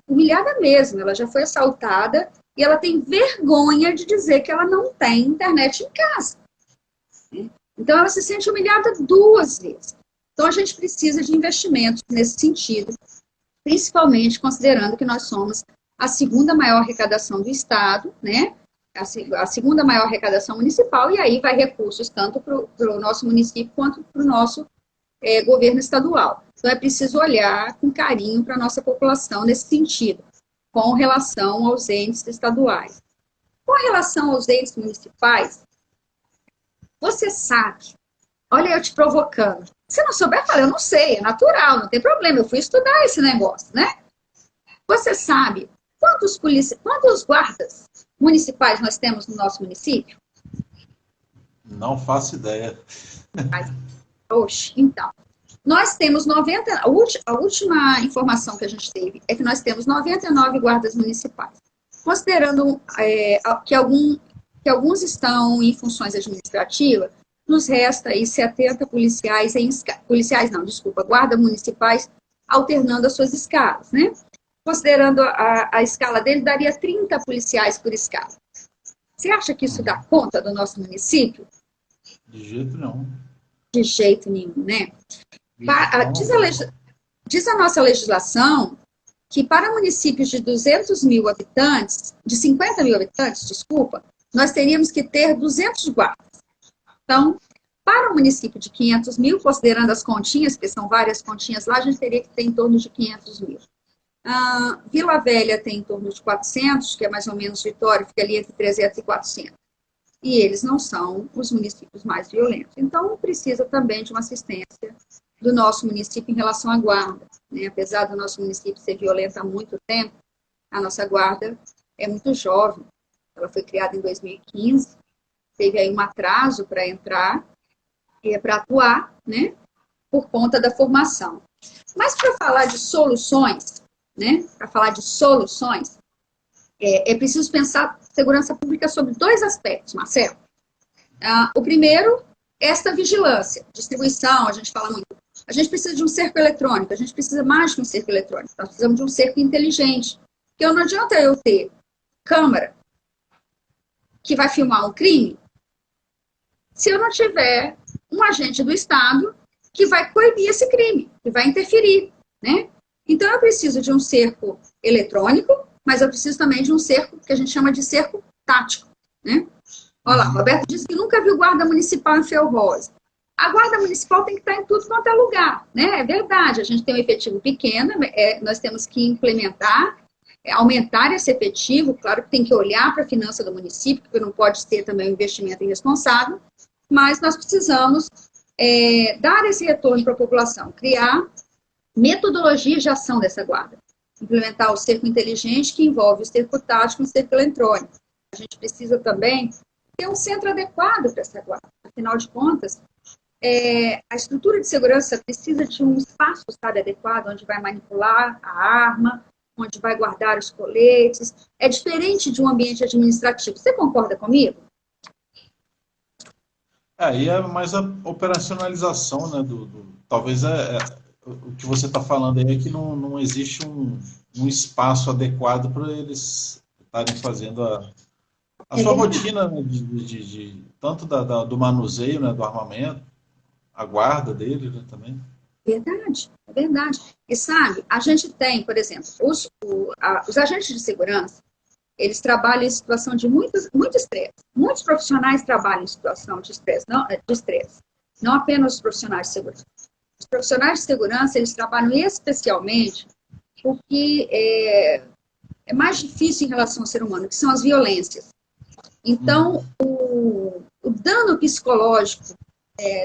humilhada mesmo, ela já foi assaltada e ela tem vergonha de dizer que ela não tem internet em casa. Então ela se sente humilhada 2 vezes. Então a gente precisa de investimentos nesse sentido, principalmente considerando que nós somos a 2ª maior arrecadação do Estado, né? A 2ª maior arrecadação municipal, e aí vai recursos tanto para o nosso município quanto para o nosso governo estadual. Então, é preciso olhar com carinho para a nossa população nesse sentido, com relação aos entes estaduais. Com relação aos entes municipais, você sabe, olha eu te provocando, se não souber, fala, eu não sei, é natural, não tem problema, eu fui estudar esse negócio, né? Você sabe quantos guardas municipais nós temos no nosso município? Não faço ideia. Oxe, então, nós temos 90, a última informação que a gente teve é que nós temos 99 guardas municipais. Considerando que alguns estão em funções administrativas, nos resta aí 70 guardas municipais alternando as suas escalas, né? Considerando a escala dele, daria 30 policiais por escala. Você acha que isso dá conta do nosso município? De jeito nenhum. De jeito nenhum, né? Diz a nossa legislação que para municípios de 200 mil habitantes, de 50 mil habitantes, desculpa, nós teríamos que ter 200 guardas. Então, para o município de 500 mil, considerando as continhas, que são várias continhas lá, a gente teria que ter em torno de 500 mil. Vila Velha tem em torno de 400, que é mais ou menos Vitória, fica ali entre 300 e 400. E eles não são os municípios mais violentos. Então, precisa também de uma assistência do nosso município em relação à guarda, né? Apesar do nosso município ser violento há muito tempo, a nossa guarda é muito jovem. Ela foi criada em 2015, teve aí um atraso para entrar, para atuar, né? Por conta da formação. Mas para falar de soluções, né? Para falar de soluções, é preciso pensar segurança pública sobre 2 aspectos, Marcelo. O primeiro, esta vigilância, distribuição, a gente fala muito. A gente precisa de um cerco eletrônico, a gente precisa mais que um cerco eletrônico, nós precisamos de um cerco inteligente. Porque não adianta eu ter câmera que vai filmar um crime se eu não tiver um agente do Estado que vai coibir esse crime, que vai interferir, né? Então, eu preciso de um cerco eletrônico, mas eu preciso também de um cerco que a gente chama de cerco tático, né? Olha lá, o Roberto disse que nunca viu guarda municipal em Fiel Rosa. A guarda municipal tem que estar em tudo quanto é lugar, né? É verdade, a gente tem um efetivo pequeno, nós temos que implementar, aumentar esse efetivo, claro que tem que olhar para a finança do município, porque não pode ter também um investimento irresponsável, mas nós precisamos dar esse retorno para a população, criar metodologias de ação dessa guarda. Implementar o cerco inteligente, que envolve o cerco tático e o cerco eletrônico. A gente precisa também ter um centro adequado para essa guarda. Afinal de contas, a estrutura de segurança precisa de um espaço, sabe, adequado, onde vai manipular a arma, onde vai guardar os coletes. É diferente de um ambiente administrativo. Você concorda comigo? Aí é mais a operacionalização, né? Talvez o que você está falando aí é que não existe um espaço adequado para eles estarem fazendo a sua rotina, né, tanto do manuseio, né, do armamento, a guarda dele, né, também. Verdade, é verdade. E sabe, a gente tem, por exemplo, os agentes de segurança, eles trabalham em situação de muito estresse. Muitos profissionais trabalham em situação de estresse, não apenas os profissionais de segurança. Os profissionais de segurança, eles trabalham especialmente porque é mais difícil em relação ao ser humano, que são as violências. Então, o dano psicológico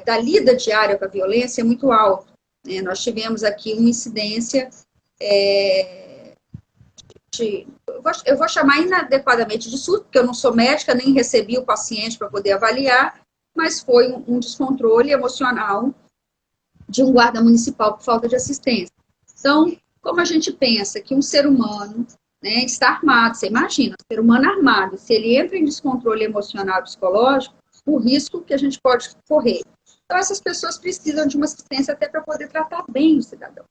da lida diária com a violência é muito alto. Né? Nós tivemos aqui uma incidência eu vou chamar inadequadamente de surto, porque eu não sou médica, nem recebi o paciente para poder avaliar, mas foi um descontrole emocional de um guarda municipal por falta de assistência. Então, como a gente pensa que um ser humano, né, está armado, você imagina, um ser humano armado, se ele entra em descontrole emocional e psicológico, o risco que a gente pode correr. Então, essas pessoas precisam de uma assistência até para poder tratar bem o cidadão.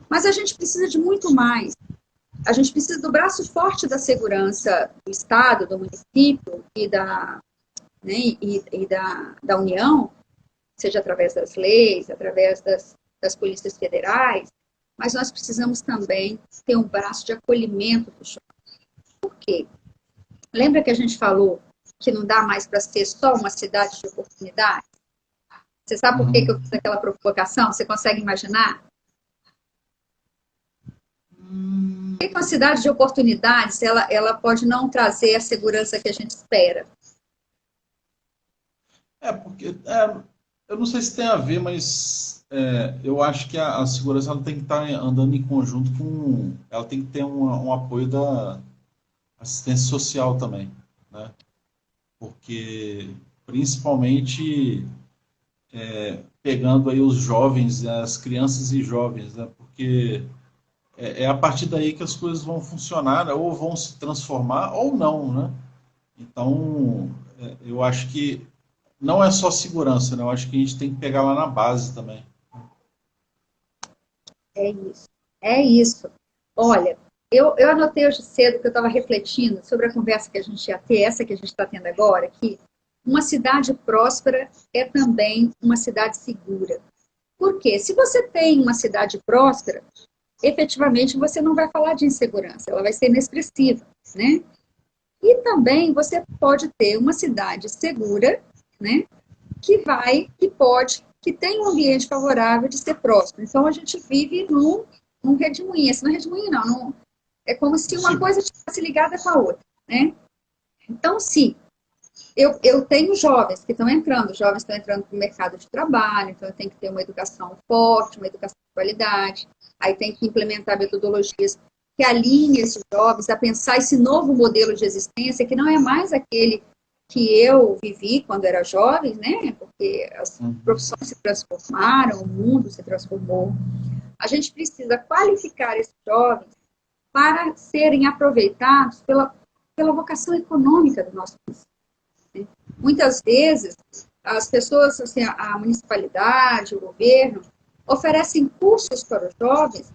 Mas a gente precisa de muito mais. A gente precisa do braço forte da segurança do Estado, do município e da União, seja através das leis, através das polícias federais, mas nós precisamos também ter um braço de acolhimento do jovem. Por quê? Lembra que a gente falou que não dá mais para ser só uma cidade de oportunidade? Você sabe por que eu fiz aquela provocação? Você consegue imaginar? Por que uma cidade de oportunidades ela pode não trazer a segurança que a gente espera? Porque eu não sei se tem a ver, mas eu acho que a segurança ela tem que estar andando em conjunto com. Ela tem que ter um apoio da assistência social também, né? Porque, principalmente, pegando aí os jovens, as crianças e jovens, né? Porque é a partir daí que as coisas vão funcionar, né? Ou vão se transformar, ou não, né? Então, eu acho que não é só segurança, né? Eu acho que a gente tem que pegar lá na base também. É isso. É isso. Olha, eu anotei hoje cedo que eu estava refletindo sobre a conversa que a gente ia ter, essa que a gente está tendo agora, que uma cidade próspera é também uma cidade segura. Por quê? Se você tem uma cidade próspera, efetivamente você não vai falar de insegurança, ela vai ser inexpressiva, né? E também você pode ter uma cidade segura, né? Que tem um ambiente favorável de ser próspero. Então a gente vive num redemoinho. Esse não é redemoinho, não. É como se uma coisa estivesse ligada com a outra, né? Então, se eu tenho jovens que estão entrando, jovens estão entrando para o mercado de trabalho, então eu tenho que ter uma educação forte, uma educação de qualidade, aí tem que implementar metodologias que alinhem esses jovens a pensar esse novo modelo de existência, que não é mais aquele que eu vivi quando era jovem, né? Porque as profissões se transformaram, o mundo se transformou. A gente precisa qualificar esses jovens para serem aproveitados pela vocação econômica do nosso país. Muitas vezes, as pessoas, assim, a municipalidade, o governo, oferecem cursos para os jovens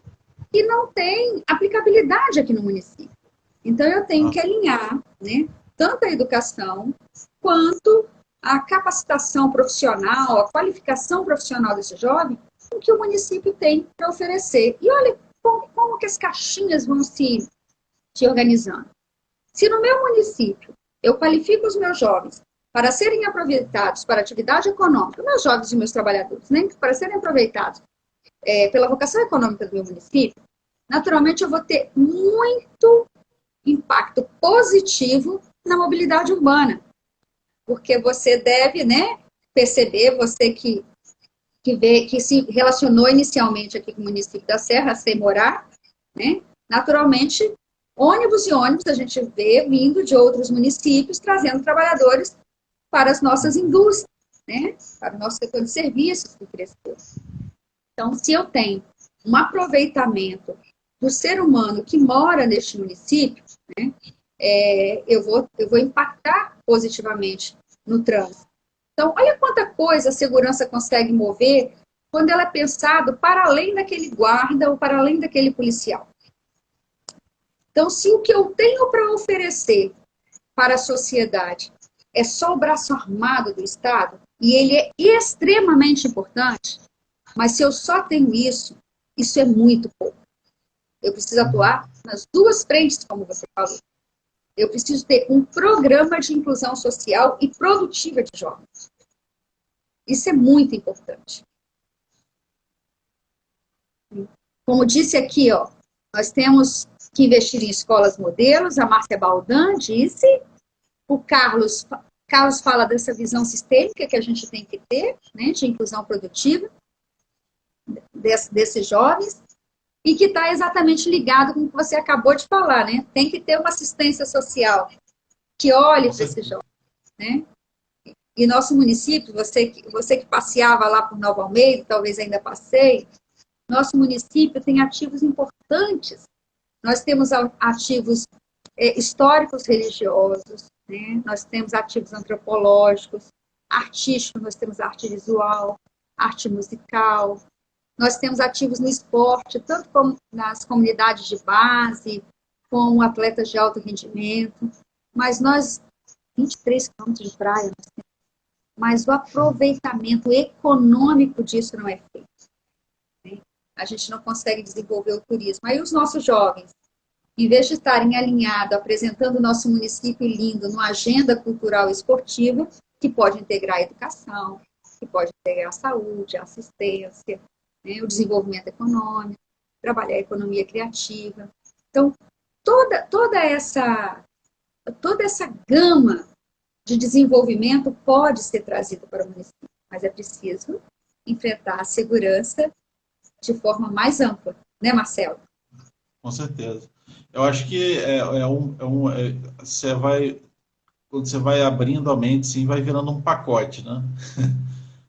que não têm aplicabilidade aqui no município. Então, eu tenho que alinhar, né, tanto a educação quanto a capacitação profissional, a qualificação profissional desse jovem, com que o município tem para oferecer. E olha como que as caixinhas vão se organizando. Se no meu município eu qualifico os meus jovens para serem aproveitados para atividade econômica, meus jovens e meus trabalhadores, né, para serem aproveitados pela vocação econômica do meu município, naturalmente eu vou ter muito impacto positivo na mobilidade urbana. Porque você deve, né, perceber, você que se relacionou inicialmente aqui com o município da Serra, sem morar, né, naturalmente, ônibus e ônibus a gente vê vindo de outros municípios, trazendo trabalhadores para as nossas indústrias, né, para o nosso setor de serviços que cresceu. Então, se eu tenho um aproveitamento do ser humano que mora neste município, né, eu vou impactar positivamente no trânsito. Então, olha quanta coisa a segurança consegue mover quando ela é pensado para além daquele guarda ou para além daquele policial. Então, se o que eu tenho para oferecer para a sociedade é só o braço armado do Estado, e ele é extremamente importante, mas se eu só tenho isso é muito pouco. Eu preciso atuar nas duas frentes, como você falou. Eu preciso ter um programa de inclusão social e produtiva de jovens. Isso é muito importante. Como disse aqui, ó, nós temos que investir em escolas modelos. A Márcia Baldan disse. O Carlos Carlos fala dessa visão sistêmica que a gente tem que ter, né, de inclusão produtiva desses jovens, e que está exatamente ligado com o que você acabou de falar, né? Tem que ter uma assistência social que olhe para esses jovens, né? E nosso município, você que passeava lá por Nova Almeida, talvez ainda passeie, nosso município tem ativos importantes. Nós temos ativos históricos religiosos, né? Nós temos ativos antropológicos, artísticos, nós temos arte visual, arte musical, nós temos ativos no esporte, tanto como nas comunidades de base, como atletas de alto rendimento, mas 23 quilômetros de praia, mas o aproveitamento econômico disso não é feito, né? A gente não consegue desenvolver o turismo. Aí os nossos jovens, em vez de estarem alinhados, apresentando o nosso município lindo numa agenda cultural e esportiva, que pode integrar a educação, que pode integrar a saúde, a assistência, né, o desenvolvimento econômico, trabalhar a economia criativa. Então, toda essa gama de desenvolvimento pode ser trazida para o município, mas é preciso enfrentar a segurança de forma mais ampla, né, Marcelo? Com certeza. Eu acho que quando você vai abrindo a mente, sim, vai virando um pacote, né?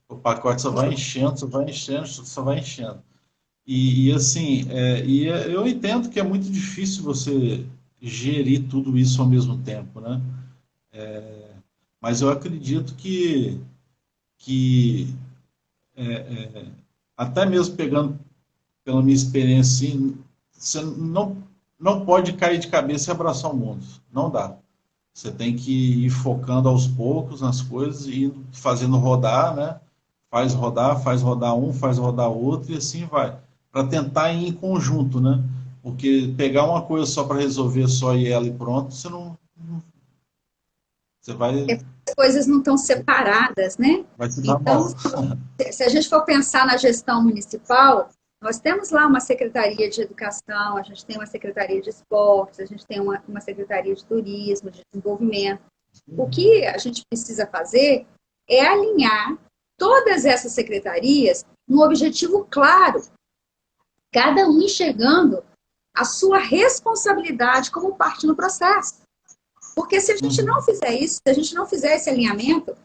O pacote só vai enchendo, só vai enchendo, só vai enchendo. Assim, eu entendo que é muito difícil você gerir tudo isso ao mesmo tempo, né? Mas eu acredito que até mesmo pegando pela minha experiência, assim, você não pode cair de cabeça e abraçar o mundo. Não dá. Você tem que ir focando aos poucos nas coisas e indo fazendo rodar, né? Faz rodar um, faz rodar outro e assim vai. Para tentar ir em conjunto, né? Porque pegar uma coisa só para resolver só e ela e pronto, você vai... As coisas não estão separadas, né? Vai se dar Então, mal. se a gente for pensar na gestão municipal, nós temos lá uma Secretaria de Educação, a gente tem uma Secretaria de Esportes, a gente tem uma Secretaria de Turismo, de Desenvolvimento. O que a gente precisa fazer é alinhar todas essas secretarias num objetivo claro, cada um enxergando a sua responsabilidade como parte no processo. Porque se a gente não fizer isso, se a gente não fizer esse alinhamento,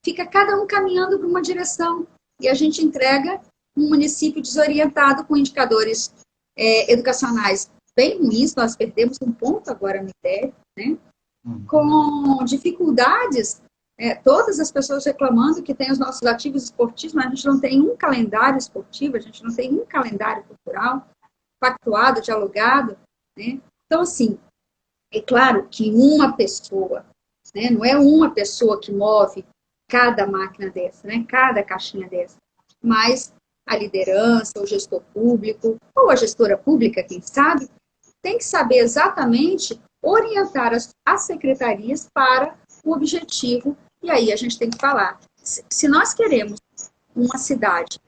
fica cada um caminhando para uma direção e a gente entrega um município desorientado com indicadores educacionais bem ruins. Nós perdemos um ponto agora no IDEB, né? Com dificuldades, todas as pessoas reclamando que tem os nossos ativos esportivos, mas a gente não tem um calendário esportivo, a gente não tem um calendário cultural pactuado, dialogado, né? Então, assim, é claro que uma pessoa, né, não é uma pessoa que move cada máquina dessa, né, cada caixinha dessa, mas a liderança, o gestor público, ou a gestora pública, quem sabe, tem que saber exatamente orientar as secretarias para o objetivo. E aí a gente tem que falar, se nós queremos uma cidade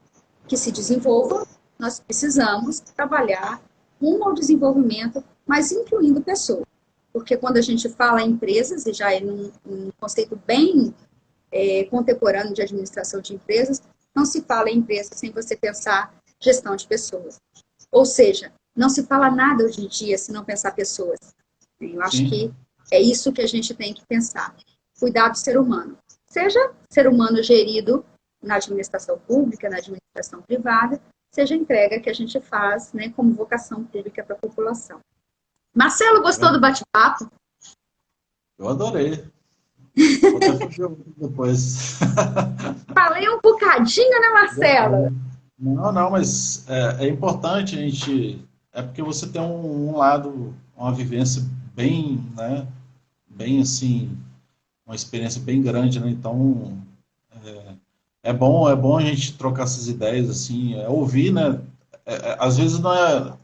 que se desenvolva, nós precisamos trabalhar rumo ao desenvolvimento, mas incluindo pessoas. Porque quando a gente fala em empresas, e já é num conceito bem contemporâneo de administração de empresas, não se fala em empresa sem você pensar gestão de pessoas. Ou seja, não se fala nada hoje em dia se não pensar pessoas. Eu acho que é isso que a gente tem que pensar. Cuidar do ser humano. Seja ser humano gerido na administração pública, na administração privada, seja a entrega que a gente faz, né, como vocação pública para a população. Marcelo, gostou do bate-papo? Eu adorei. Vou até fazer um depois. Falei um bocadinho, né, Marcelo? Não, mas é importante a gente... É porque você tem um lado, uma vivência bem, né, bem assim, uma experiência bem grande, né? Então, é bom a gente trocar essas ideias, assim, ouvir, né? Às vezes não é...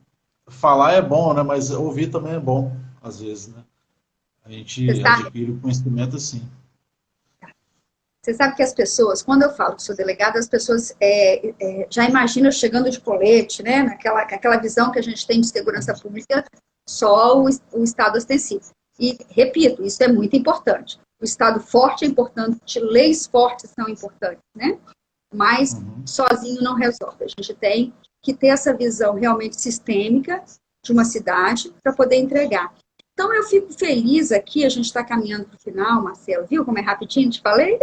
Falar é bom, né? Mas ouvir também é bom, às vezes, né? A gente adquire o conhecimento assim. Você sabe que as pessoas, quando eu falo que sou delegada, as pessoas já imaginam eu chegando de colete, né? Naquela visão que a gente tem de segurança pública, só o Estado ostensivo. E, repito, isso é muito importante. O Estado forte é importante, leis fortes são importantes, né? Mas sozinho não resolve. A gente tem que ter essa visão realmente sistêmica de uma cidade para poder entregar. Então, eu fico feliz aqui, a gente está caminhando para o final, Marcelo, viu como é rapidinho, te falei?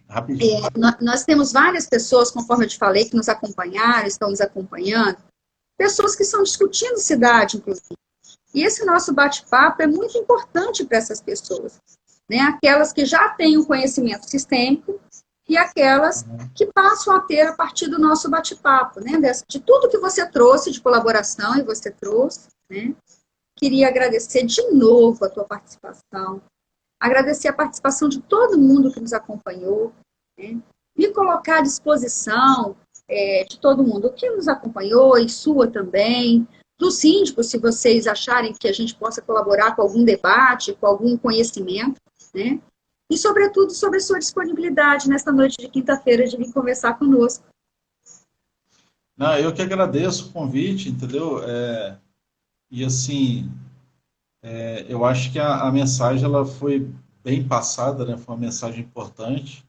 Rapidinho. Nós temos várias pessoas, conforme eu te falei, que nos acompanharam, estão nos acompanhando, pessoas que estão discutindo cidade, inclusive. E esse nosso bate-papo é muito importante para essas pessoas, né? Aquelas que já têm o conhecimento sistêmico e aquelas que passam a ter a partir do nosso bate-papo, né? De tudo que você trouxe de colaboração, e você trouxe, né? Queria agradecer de novo a tua participação, agradecer a participação de todo mundo que nos acompanhou, né? Me colocar à disposição de todo mundo que nos acompanhou e sua também, dos síndicos, se vocês acharem que a gente possa colaborar com algum debate, com algum conhecimento, né? E, sobretudo, sobre a sua disponibilidade nesta noite de quinta-feira de vir conversar conosco. Não, eu que agradeço o convite, entendeu? E assim, eu acho que a mensagem ela foi bem passada, né? Foi uma mensagem importante.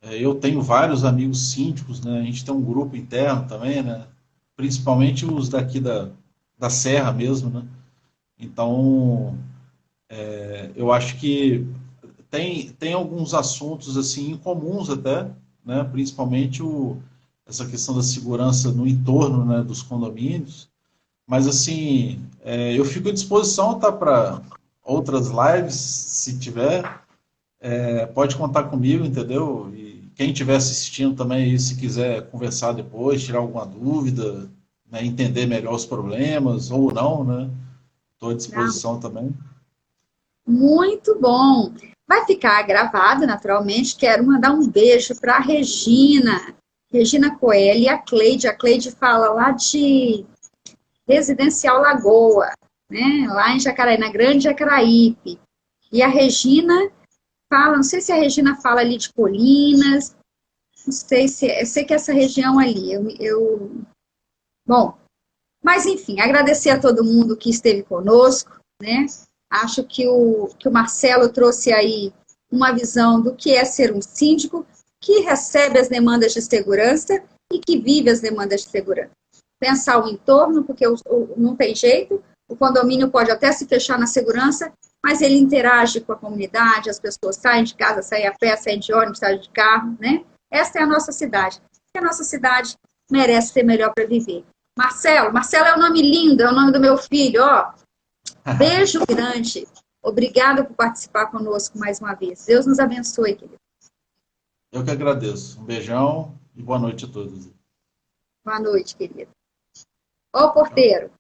Eu tenho vários amigos síndicos, né? A gente tem um grupo interno também, né? Principalmente os daqui da Serra mesmo, né? Então, eu acho que tem alguns assuntos assim incomuns até, né? Principalmente essa questão da segurança no entorno, né, dos condomínios. Mas assim, eu fico à disposição, tá, para outras lives, se tiver. Pode contar comigo, entendeu? E quem estiver assistindo também, se quiser conversar depois, tirar alguma dúvida, né, entender melhor os problemas ou não, né? Estou à disposição também. Muito bom. Vai ficar gravado, naturalmente. Quero mandar um beijo para a Regina Coelho e a Cleide. A Cleide fala lá de Residencial Lagoa, né? Lá em Jacaraí, na Grande Jacaraípe. E a Regina fala, não sei se a Regina fala ali de Colinas, não sei se, eu sei que essa região ali, bom, mas enfim, agradecer a todo mundo que esteve conosco, né? Acho que o Marcelo trouxe aí uma visão do que é ser um síndico que recebe as demandas de segurança e que vive as demandas de segurança. Pensar o entorno, porque não tem jeito, o condomínio pode até se fechar na segurança, mas ele interage com a comunidade, as pessoas saem de casa, saem a pé, saem de ônibus, saem de carro, né? Essa é a nossa cidade. E a nossa cidade merece ser melhor para viver. Marcelo é um nome lindo, é o nome do meu filho, ó. Beijo grande. Obrigada por participar conosco mais uma vez. Deus nos abençoe, querido. Eu que agradeço. Um beijão e boa noite a todos. Boa noite, querido. Ô, porteiro.